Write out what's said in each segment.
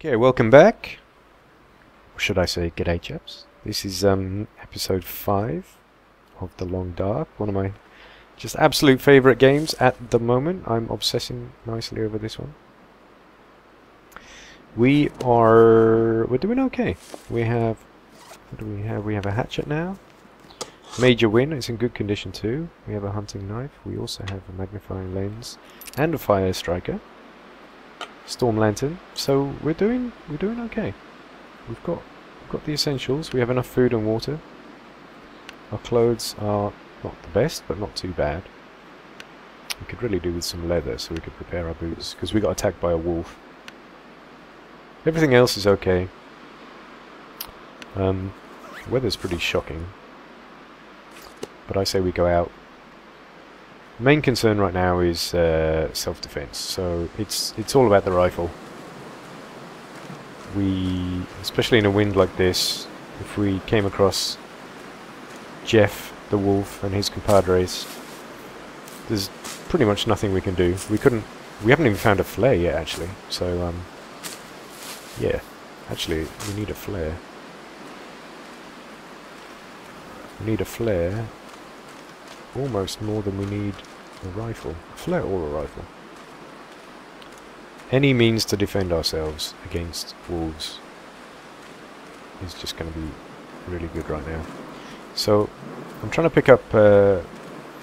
Okay, welcome back. Or should I say, g'day chaps. This is episode 5 of The Long Dark, one of my just absolute favourite games at the moment. I'm obsessing nicely over this one. We're doing okay. We have, what do we have? We have a hatchet now. Major win, it's in good condition too. We have a hunting knife. We also have a magnifying lens and a fire striker. Storm lantern. So we're doing okay. We've got the essentials. We have enough food and water. Our clothes are not the best, but not too bad. We could really do with some leather so we could prepare our boots, because we got attacked by a wolf. Everything else is okay. Weather's pretty shocking, but I say we go out. Main concern right now is self-defense, so it's all about the rifle. Especially in a wind like this, if we came across Jeff the wolf and his compadres, there's pretty much nothing we can do. We haven't even found a flare yet, actually. So yeah, actually we need a flare. We need a flare. Almost more than we need a rifle. A flare or a rifle. Any means to defend ourselves against wolves is just going to be really good right now. So I'm trying to pick up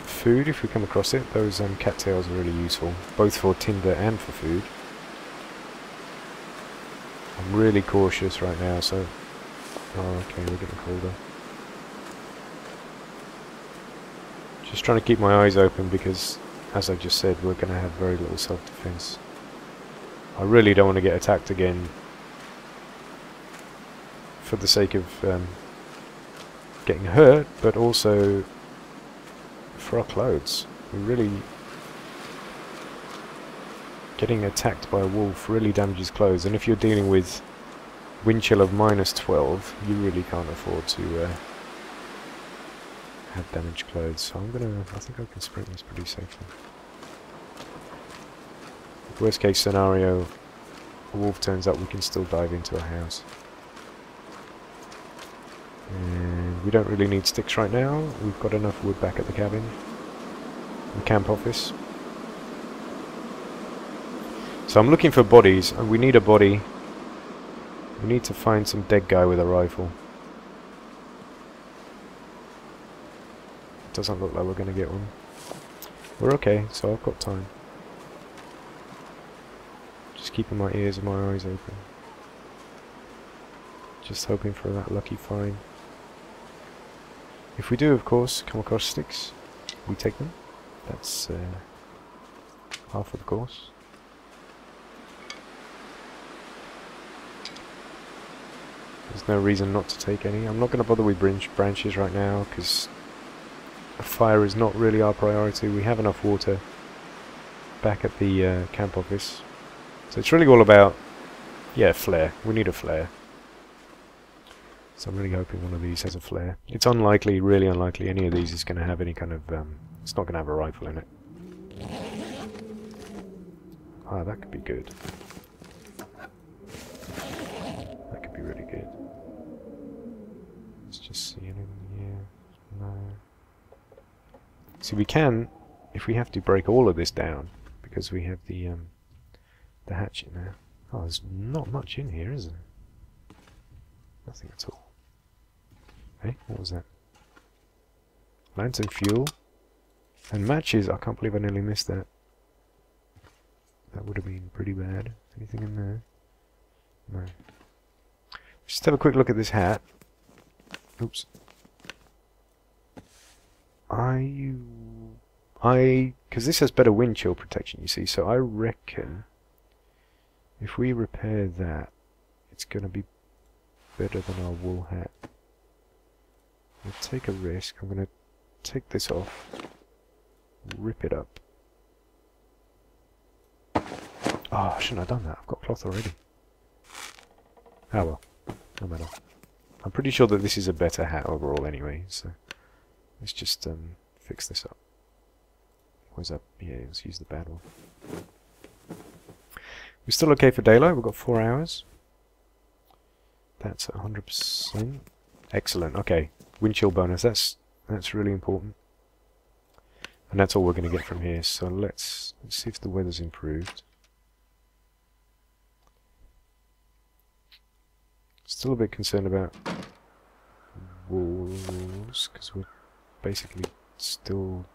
food if we come across it. Those cattails are really useful, both for tinder and for food. I'm really cautious right now, so... Oh, okay, we're getting colder. Just trying to keep my eyes open because, as I just said, we're going to have very little self-defense. I really don't want to get attacked again for the sake of getting hurt, but also for our clothes. We really... Getting attacked by a wolf really damages clothes, and if you're dealing with wind chill of -12, you really can't afford to have damaged clothes, so I think I can sprint this pretty safely. Worst case scenario, a wolf turns up, we can still dive into a house. And we don't really need sticks right now, we've got enough wood back at the cabin. The camp office. So I'm looking for bodies, and we need a body. We need to find some dead guy with a rifle. Doesn't look like we're going to get one. We're okay, so I've got time. Just keeping my ears and my eyes open. Just hoping for that lucky find. If we do, of course, come across sticks, we take them. That's half of the course. There's no reason not to take any. I'm not going to bother with branches right now, because fire is not really our priority. We have enough water back at the camp office. So it's really all about, yeah, flare. We need a flare. So I'm really hoping one of these has a flare. It's unlikely, really unlikely, any of these is going to have any kind of... it's not going to have a rifle in it. Ah, that could be good. That could be really good. Let's just see anything here. No. See, we can, if we have to, break all of this down, because we have the hatchet now. Oh, there's not much in here, is there? Nothing at all. Hey, what was that? Lantern fuel. And matches. I can't believe I nearly missed that. That would have been pretty bad. Anything in there? No. Just have a quick look at this hat. Oops. Because this has better wind chill protection, you see, so I reckon if we repair that, it's going to be better than our wool hat. We'll take a risk. I'm going to take this off, rip it up. Oh, I shouldn't have done that. I've got cloth already. Ah well, no matter. I'm pretty sure that this is a better hat overall anyway, so let's just fix this up. Where's that? Yeah, let's use the bad one. We're still okay for daylight. We've got 4 hours. That's 100%. Excellent. Okay, wind chill bonus. That's really important. And that's all we're going to get from here. So let's see if the weather's improved. Still a bit concerned about wolves because we're basically still.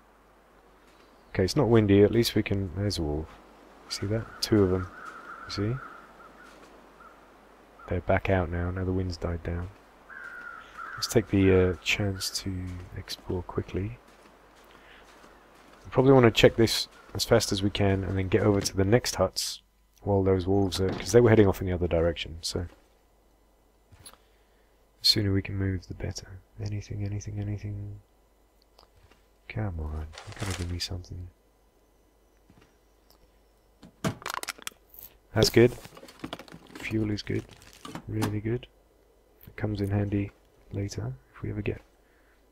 Okay, it's not windy. At least we can. There's a wolf. See that? 2 of them. You see? They're back out now. Now the wind's died down. Let's take the chance to explore quickly. We probably want to check this as fast as we can and then get over to the next huts while those wolves are... because they were heading off in the other direction, so... the sooner we can move, the better. Anything... Come on, you gotta give me something. That's good. Fuel is good. Really good. It comes in handy later if we ever get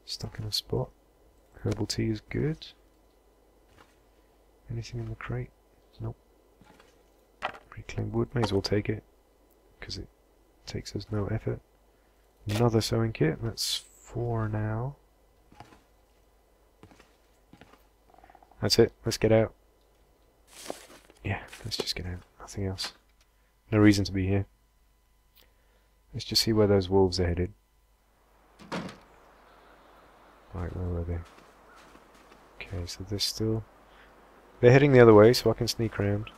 stuck in a spot. Herbal tea is good. Anything in the crate? Nope. Reclaimed wood, may as well take it because it takes us no effort. Another sewing kit, that's 4 now. That's it, let's get out. Yeah, let's just get out, nothing else. No reason to be here. Let's just see where those wolves are headed. Right, where were they? Okay, so they're still... they're heading the other way, so I can sneak around.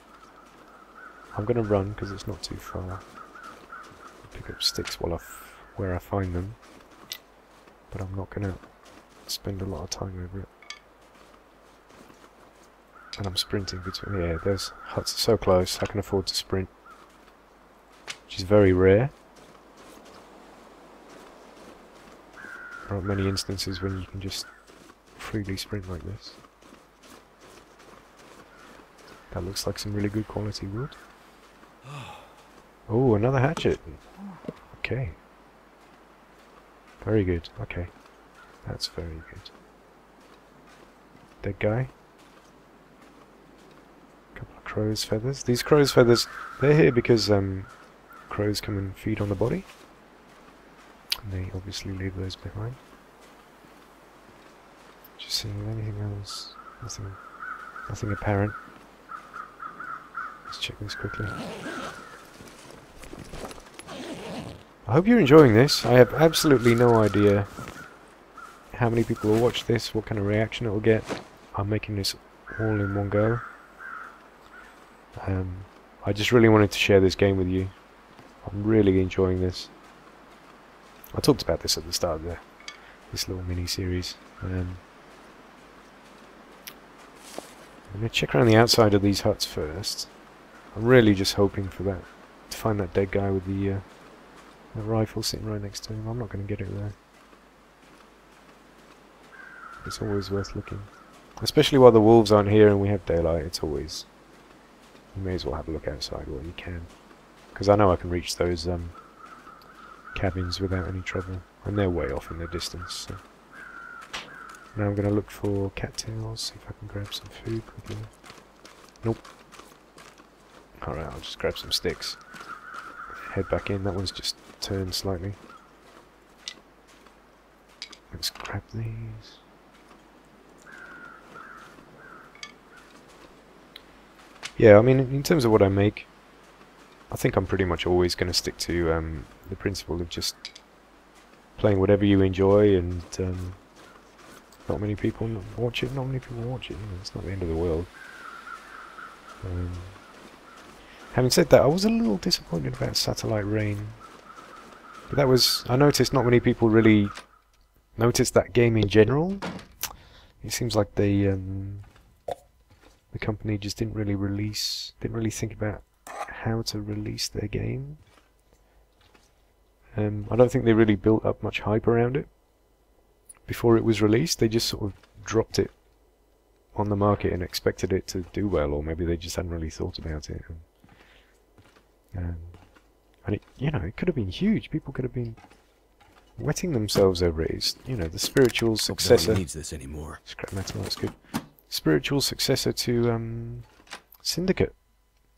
I'm gonna run, because it's not too far. Pick up sticks where I find them. But I'm not gonna spend a lot of time over it. And I'm sprinting between... yeah, those huts are so close, I can afford to sprint. Which is very rare. There aren't many instances when you can just freely sprint like this. That looks like some really good quality wood. Oh, another hatchet. Okay. Very good. Okay. That's very good. Dead guy. Couple of crow's feathers. These crow's feathers, they're here because crows come and feed on the body. And they obviously leave those behind. Just seeing anything else. Nothing apparent. Let's check this quickly. I hope you're enjoying this. I have absolutely no idea how many people will watch this, what kind of reaction it will get. I'm making this all in one go. I just really wanted to share this game with you. I'm really enjoying this. I talked about this at the start of this little mini-series. I'm going to check around the outside of these huts first. I'm really just hoping for that, to find that dead guy with the rifle sitting right next to him. I'm not going to get it there. It's always worth looking. Especially while the wolves aren't here and we have daylight, it's always... you may as well have a look outside while you can. Because I know I can reach those cabins without any trouble. And they're way off in the distance, so... now I'm going to look for cattails, see if I can grab some food quickly. Nope. Alright, I'll just grab some sticks. Head back in, that one's just turned slightly. Let's grab these. Yeah, I mean, in terms of what I make, I think I'm pretty much always going to stick to the principle of just playing whatever you enjoy, and not many people watch it, not many people watch it, you know, it's not the end of the world. Having said that, I was a little disappointed about Satellite Rain. But that was... I noticed not many people really noticed that game in general. It seems like the company just didn't really think about how to release their game. I don't think they really built up much hype around it before it was released. They just sort of dropped it on the market and expected it to do well, or maybe they just hadn't really thought about it. And it, you know, it could have been huge. People could have been wetting themselves over it. It's, you know, the spiritual successor. Nobody needs this anymore. Scrap metal, that's good. Spiritual successor to Syndicate.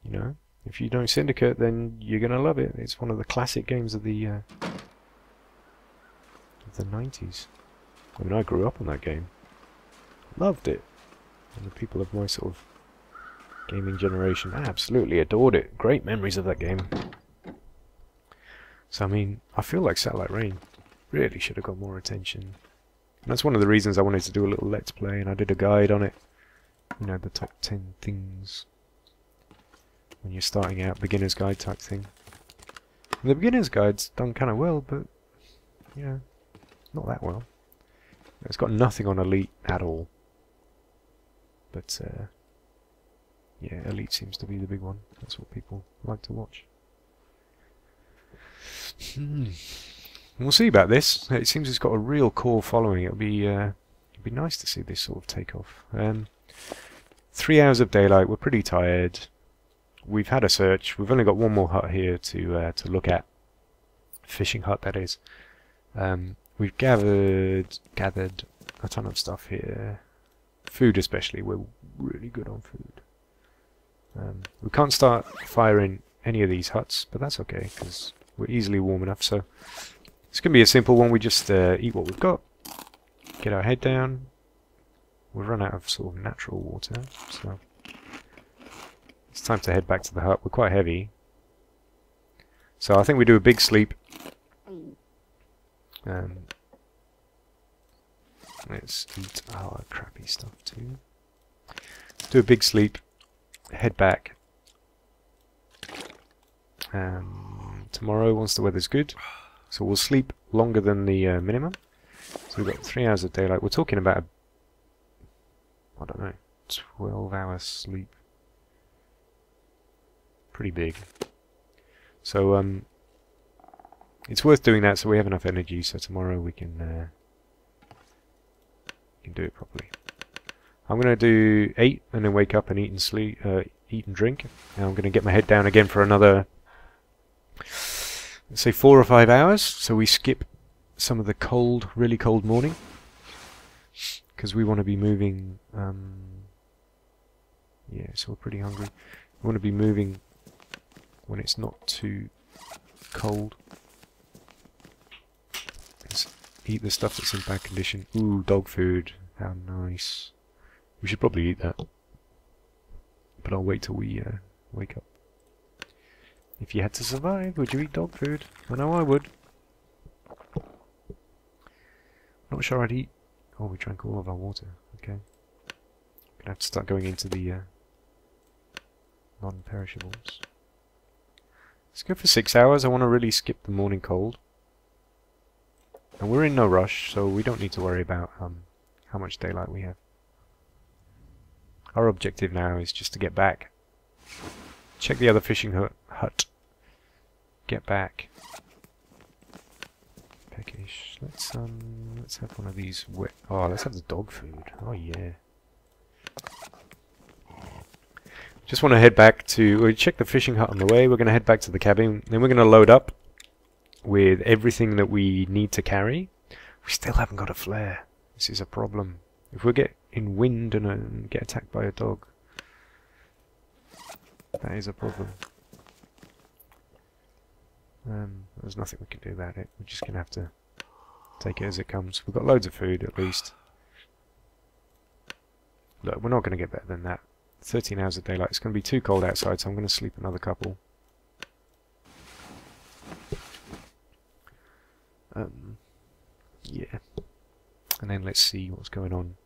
You know, If you know Syndicate, then you're gonna love it. It's one of the classic games of the 90s. I mean, I grew up on that game. Loved it. And the people of my sort of gaming generation absolutely adored it. Great memories of that game. So, I mean, I feel like Satellite Rain really should have got more attention. And that's one of the reasons I wanted to do a little Let's Play, and I did a guide on it. You know, the top 10 things when you're starting out, beginner's guide type thing. And the beginner's guide's done kind of well, but, you know, not that well. It's got nothing on Elite at all. But, yeah, Elite seems to be the big one. That's what people like to watch. We'll see about this. It seems it's got a real core following. It'd be nice to see this sort of take off. 3 hours of daylight. We're pretty tired. We've had a search. We've only got one more hut here to look at. Fishing hut, that is. We've gathered a ton of stuff here. Food especially. We're really good on food. We can't start firing any of these huts, but that's okay because we're easily warm enough. So it's going to be a simple one. We just eat what we've got, get our head down. We've run out of sort of natural water, so it's time to head back to the hut. We're quite heavy, so I think we do a big sleep. Let's eat our crappy stuff too. Do a big sleep, head back. Tomorrow, once the weather's good, so we'll sleep longer than the minimum. So we've got 3 hours of daylight. We're talking about, I don't know, 12 hours sleep. Pretty big. So it's worth doing that so we have enough energy. So tomorrow we can do it properly. I'm gonna do 8 and then wake up and eat and sleep, eat and drink. And I'm gonna get my head down again for another, let's say 4 or 5 hours. So we skip some of the cold, really cold morning, because we want to be moving. Yeah, so we're pretty hungry. We want to be moving when it's not too cold. Let's eat the stuff that's in bad condition. Ooh, dog food. How nice. We should probably eat that. But I'll wait till we wake up. If you had to survive, would you eat dog food? I know I would. Not sure I'd eat. Oh, we drank all of our water. Okay. Gonna have to start going into the non-perishables. Let's go for 6 hours. I want to really skip the morning cold. And we're in no rush, so we don't need to worry about how much daylight we have. Our objective now is just to get back. Check the other fishing hut. Get back. Peckish. Let's have one of these wet. Oh, let's have the dog food. Oh yeah. Just want to head back to. We check the fishing hut on the way. We're going to head back to the cabin. Then we're going to load up with everything that we need to carry. We still haven't got a flare. This is a problem. If we get in wind and get attacked by a dog, that is a problem. There's nothing we can do about it. We're just going to have to take it as it comes. We've got loads of food at least. Look, we're not going to get better than that. 13 hours of daylight. It's going to be too cold outside, so I'm going to sleep another couple. Yeah. And then let's see what's going on.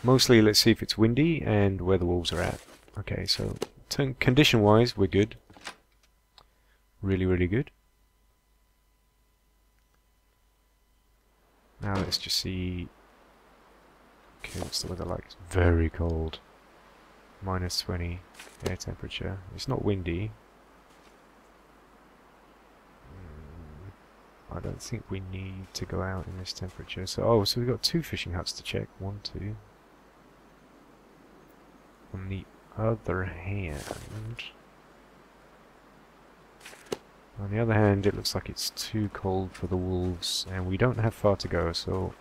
Mostly let's see if it's windy and where the wolves are at. Okay, so condition wise we're good. Really, really good. Now let's just see. Okay, what's the weather like? It's very cold. -20 air temperature. It's not windy. I don't think we need to go out in this temperature. So, so we've got 2 fishing huts to check. 1, 2. On the other hand, it looks like it's too cold for the wolves, and we don't have far to go, so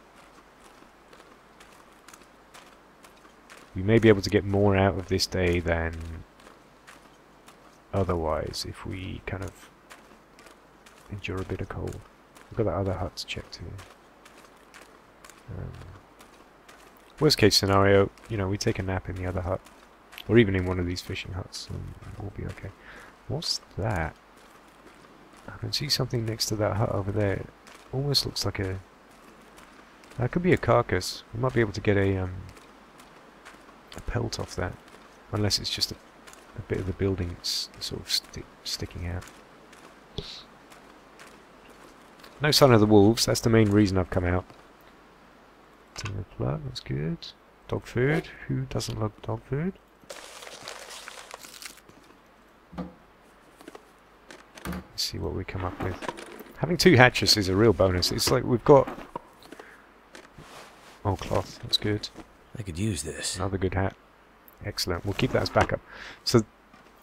we may be able to get more out of this day than otherwise if we kind of endure a bit of cold. We've got that other hut to check too. Worst case scenario, you know, we take a nap in the other hut, or even in one of these fishing huts, and we'll be okay. What's that? I can see something next to that hut over there. It almost looks like a... That could be a carcass. We might be able to get a pelt off that, unless it's just a bit of the building that's sort of sticking out. No sign of the wolves. That's the main reason I've come out. Tinner plug, that's good. Dog food. Who doesn't love dog food? Let's see what we come up with. Having 2 hatches is a real bonus. It's like we've got... Oh, cloth. That's good. I could use this. Another good hat. Excellent. We'll keep that as backup. So,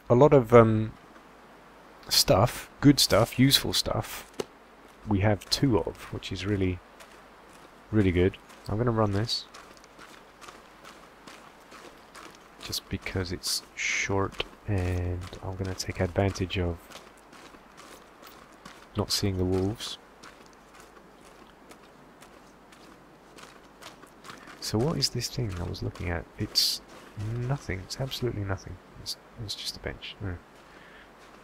a lot of stuff, good stuff, useful stuff, we have 2 of, which is really, really good. I'm going to run this. Just because it's short and I'm going to take advantage of not seeing the wolves. So what is this thing I was looking at? It's nothing. It's absolutely nothing. It's just a bench. No.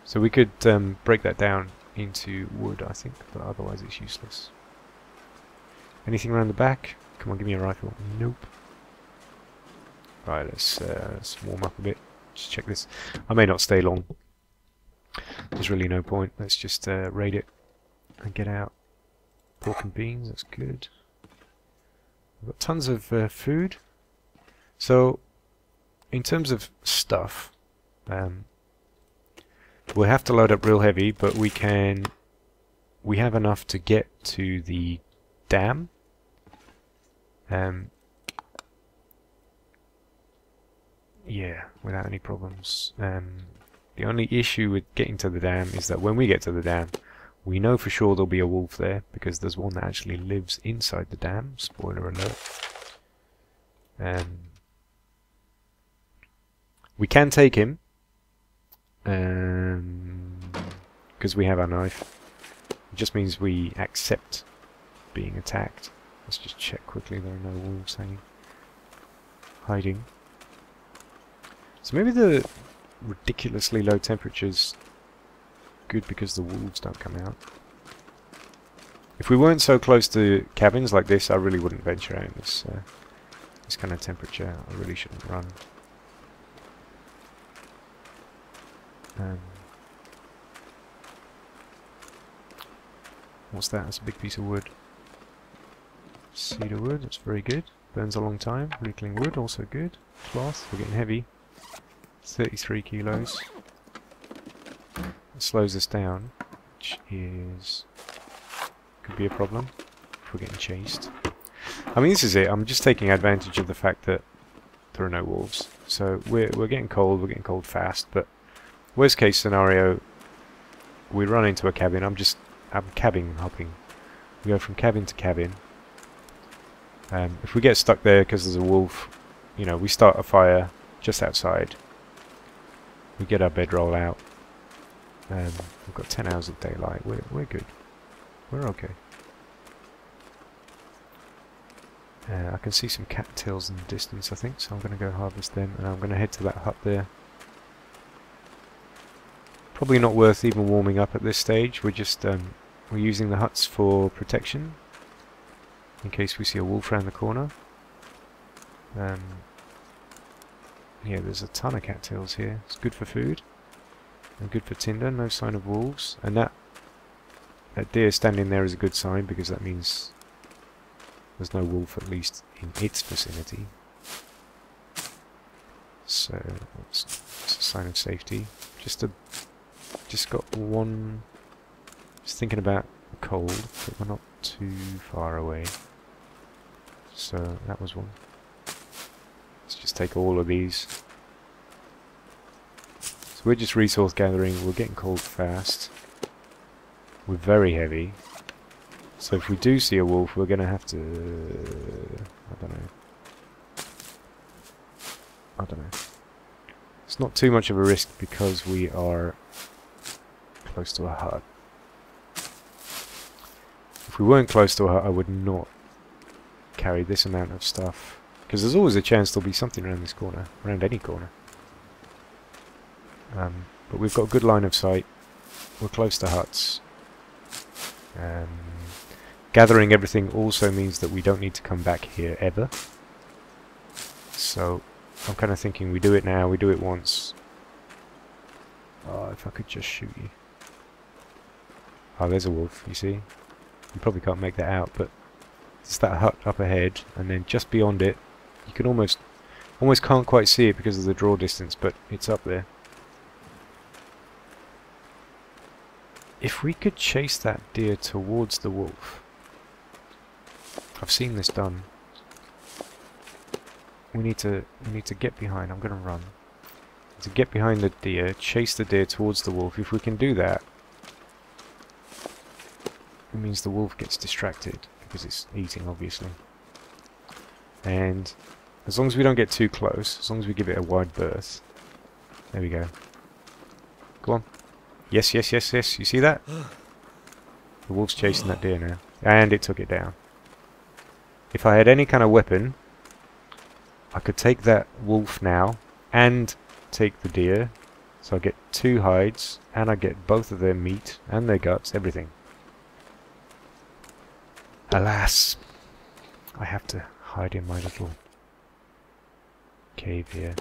So we could break that down into wood, I think, but otherwise it's useless. Anything around the back? Come on, give me a rifle. Nope. Right, let's warm up a bit. Just check this. I may not stay long. There's really no point. Let's just raid it and get out. Pork and beans, that's good. We've got tons of food. So, in terms of stuff, we'll have to load up real heavy, but we have enough to get to the dam. Yeah, without any problems. The only issue with getting to the dam is that when we get to the dam, we know for sure there'll be a wolf there, because there's one that actually lives inside the dam. Spoiler alert. We can take him, because we have our knife. It just means we accept being attacked. Let's just check quickly there are no wolves hiding. So maybe the ridiculously low temperatures good because the wolves don't come out. If we weren't so close to cabins like this, I really wouldn't venture out in this kind of temperature. I really shouldn't run. What's that? That's a big piece of wood. Cedar wood, that's very good. Burns a long time. Reclaimed wood, also good. Cloth, we're getting heavy. 33 kilos. It slows us down, which is... could be a problem if we're getting chased. I mean, this is it. I'm just taking advantage of the fact that there are no wolves. So we're getting cold fast, but worst case scenario, we run into a cabin. I'm cabin hopping. We go from cabin to cabin. If we get stuck there because there's a wolf, you know, we start a fire just outside. We get our bedroll out. We've got 10 hours of daylight. We're good. We're okay. I can see some cattails in the distance, I think, so I'm going to go harvest them, and I'm going to head to that hut there. Probably not worth even warming up at this stage. We're just we're using the huts for protection in case we see a wolf around the corner. Yeah, there's a ton of cattails here. It's good for food and good for tinder. No sign of wolves, and that deer standing there is a good sign, because that means there's no wolf, at least in its vicinity. So that's a sign of safety. Just got one. Just thinking about the cold, but we're not too far away. So that was one. Let's just take all of these. So we're just resource gathering. We're getting cold fast. We're very heavy. So if we do see a wolf, we're going to have to... I don't know. It's not too much of a risk because we are close to a hut. If we weren't close to a hut, I would not carry this amount of stuff. Because there's always a chance there'll be something around this corner, around any corner. But we've got a good line of sight. We're close to huts. Gathering everything also means that we don't need to come back here ever. So I'm kind of thinking we do it now, we do it once. Oh, if I could just shoot you. Oh, there's a wolf, you see? You probably can't make that out, but it's that hut up ahead, and then just beyond it, you can almost can't quite see it because of the draw distance, but it's up there. If we could chase that deer towards the wolf, I've seen this done. We need to get behind. I'm gonna run. To get behind the deer, chase the deer towards the wolf. If we can do that, it means the wolf gets distracted because it's eating, obviously. And as long as we don't get too close, as long as we give it a wide berth. There we go. Go on. Yes, yes, yes, yes. You see that? The wolf's chasing that deer now. And it took it down. If I had any kind of weapon, I could take that wolf now and take the deer. So I get 2 hides, and I get both of their meat and their guts, everything. Alas, I have to hide in my little cave here.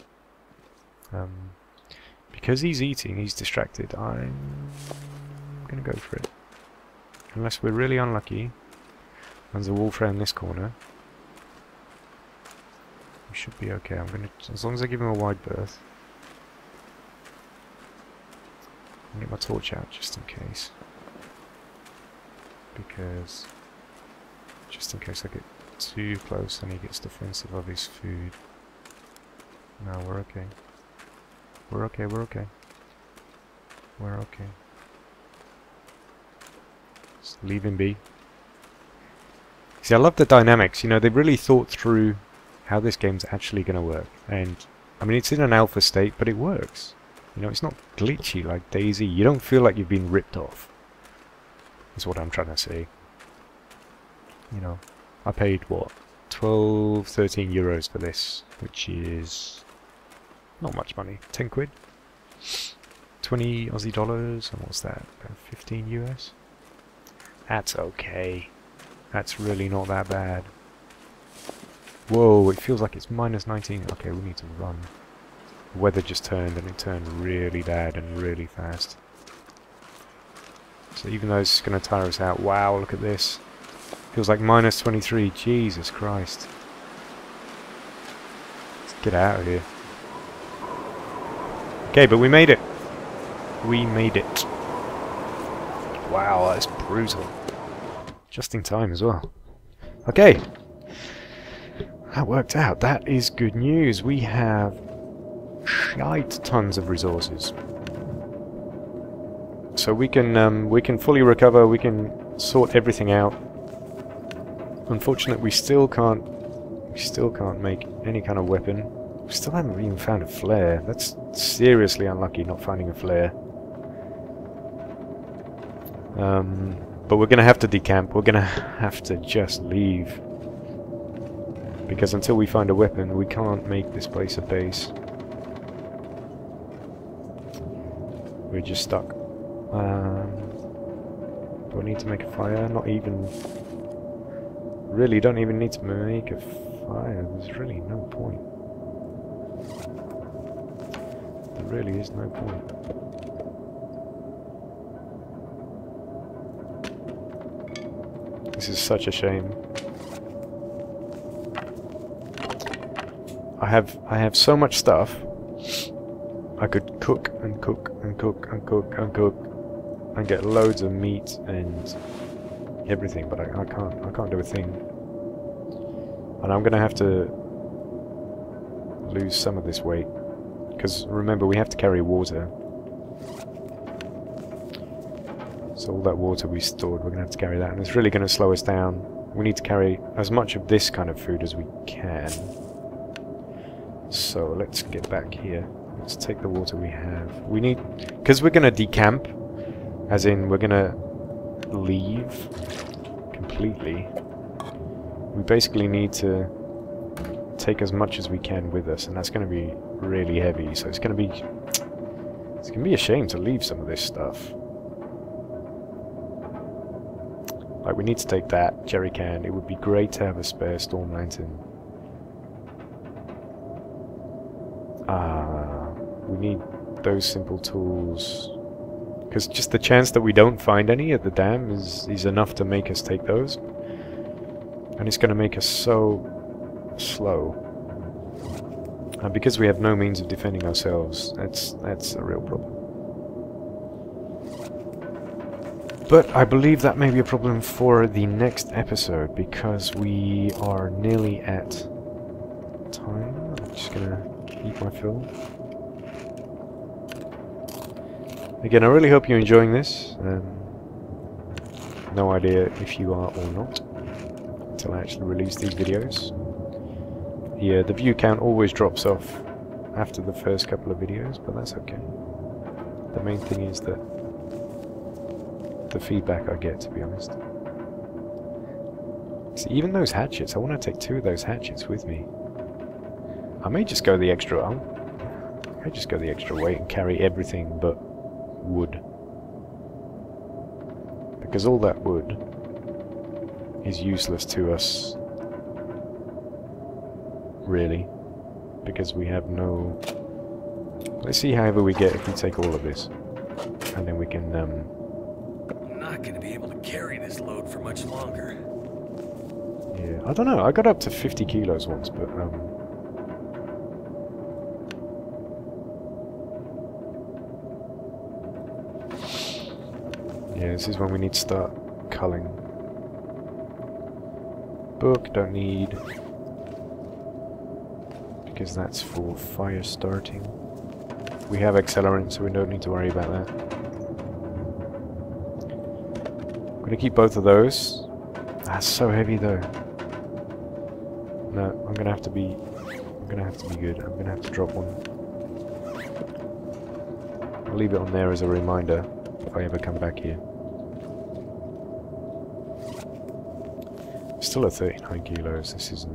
Because he's eating, he's distracted, I'm gonna go for it. Unless we're really unlucky, there's a wolf around this corner. We should be okay. I'm gonna, as long as I give him a wide berth. I'll get my torch out just in case. Because just in case I get too close and he gets defensive of his food. No, we're okay. We're okay, we're okay. We're okay. Just leave him be. See, I love the dynamics. You know, they've really thought through how this game's actually going to work. And, I mean, it's in an alpha state, but it works. You know, it's not glitchy like DayZ. You don't feel like you've been ripped off. Is what I'm trying to say. You know, I paid, what, 12, 13 euros for this, which is not much money. 10 quid? 20 Aussie dollars, and what's that? About 15 US? That's okay. That's really not that bad. Whoa, it feels like it's minus 19. Okay, we need to run. The weather just turned, and it turned really bad and really fast. So even though it's going to tire us out, wow, look at this. Feels like minus 23. Jesus Christ. Let's get out of here. Okay, but we made it. We made it. Wow, that's brutal. Just in time as well. Okay. That worked out. That is good news. We have shite tons of resources. So we can fully recover, we can sort everything out. Unfortunately, we still can't make any kind of weapon. We still haven't even found a flare. That's seriously unlucky not finding a flare. But we're gonna have to decamp. We're gonna have to just leave. Because until we find a weapon, we can't make this place a base. We're just stuck. Do I need to make a fire? Not even. Really don't even need to make a fire. There's really no point. There really is no point. This is such a shame. I have so much stuff. I could cook and cook and cook and cook and cook and get loads of meat and everything, but I can't do a thing. And I'm gonna have to lose some of this weight, because remember, we have to carry water. So all that water we stored, we're gonna have to carry that, and it's really gonna slow us down. We need to carry as much of this kind of food as we can. So let's get back here. Let's take the water we have. We need... Because we're going to decamp, as in we're going to leave completely. We basically need to take as much as we can with us, and that's going to be really heavy, so it's going to be a shame to leave some of this stuff. Like, we need to take that jerry can. It would be great to have a spare storm lantern. We need those simple tools, because just the chance that we don't find any at the dam is enough to make us take those, and it's going to make us so slow. And because we have no means of defending ourselves, that's a real problem. But I believe that may be a problem for the next episode, because we are nearly at time. I'm just gonna eat my fill. Again, I really hope you're enjoying this. No idea if you are or not until I actually release these videos. The view count always drops off after the first couple of videos, but that's okay. The main thing is that the feedback I get, to be honest. See, even those hatchets, I want to take 2 of those hatchets with me. I may just go the extra weight and carry everything but wood. Because all that wood is useless to us, really, because we have no... Let's see however we get if we take all of this, and then we can I'm not gonna be able to carry this load for much longer. Yeah, I don't know, I got up to 50 kilos once, but yeah, this is when we need to start culling. Book, don't need, because that's for fire starting. We have accelerant, so we don't need to worry about that. I'm gonna keep both of those. That's so heavy though. No, I'm gonna have to be good. I'm gonna have to drop one. I'll leave it on there as a reminder if I ever come back here. Still at 39 kilos. This is.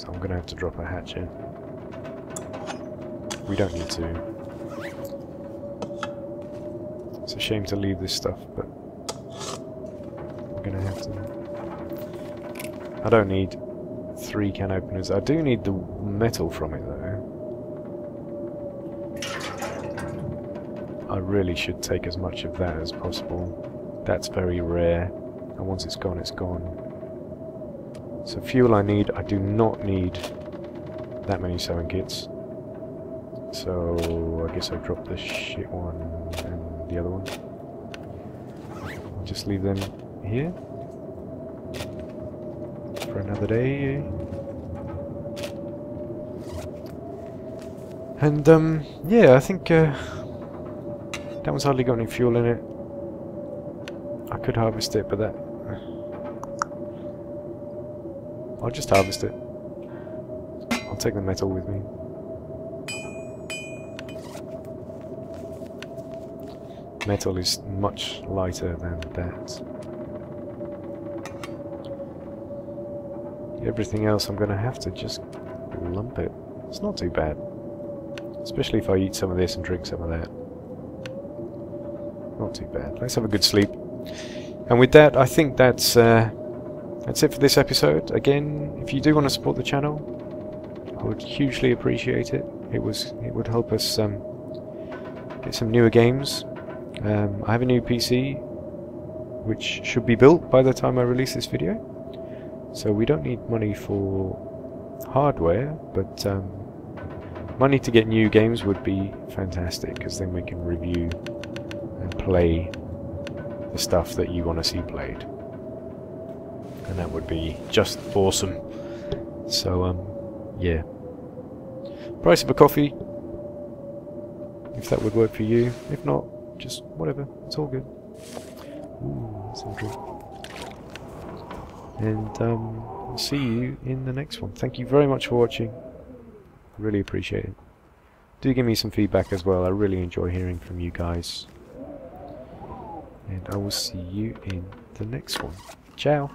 I'm gonna have to drop a hatchet. We don't need to. It's a shame to leave this stuff, but I'm gonna have to. I don't need 3 can openers. I do need the metal from it though. I really should take as much of that as possible. That's very rare, and once it's gone, it's gone. So fuel I need. I do not need that many sewing kits. So I guess I'll drop this shit one and the other one. I'll just leave them here for another day. And yeah, I think that one's hardly got any fuel in it. I could harvest it, but that I'll just harvest it. I'll take the metal with me. Metal is much lighter than that. Everything else I'm gonna have to just lump it. It's not too bad. Especially if I eat some of this and drink some of that. Not too bad. Let's have a good sleep. And with that, I think that's it for this episode. Again, if you do want to support the channel, I would hugely appreciate it. It would help us get some newer games. I have a new PC which should be built by the time I release this video, so we don't need money for hardware, but money to get new games would be fantastic, because then we can review and play the stuff that you want to see played, and that would be just awesome. So yeah, price of a coffee, if that would work for you. If not, just whatever, it's all good. Ooh, that's some drink. And I'll see you in the next one. Thank you very much for watching. Really appreciate it. Do give me some feedback as well. I really enjoy hearing from you guys. And I will see you in the next one. Ciao!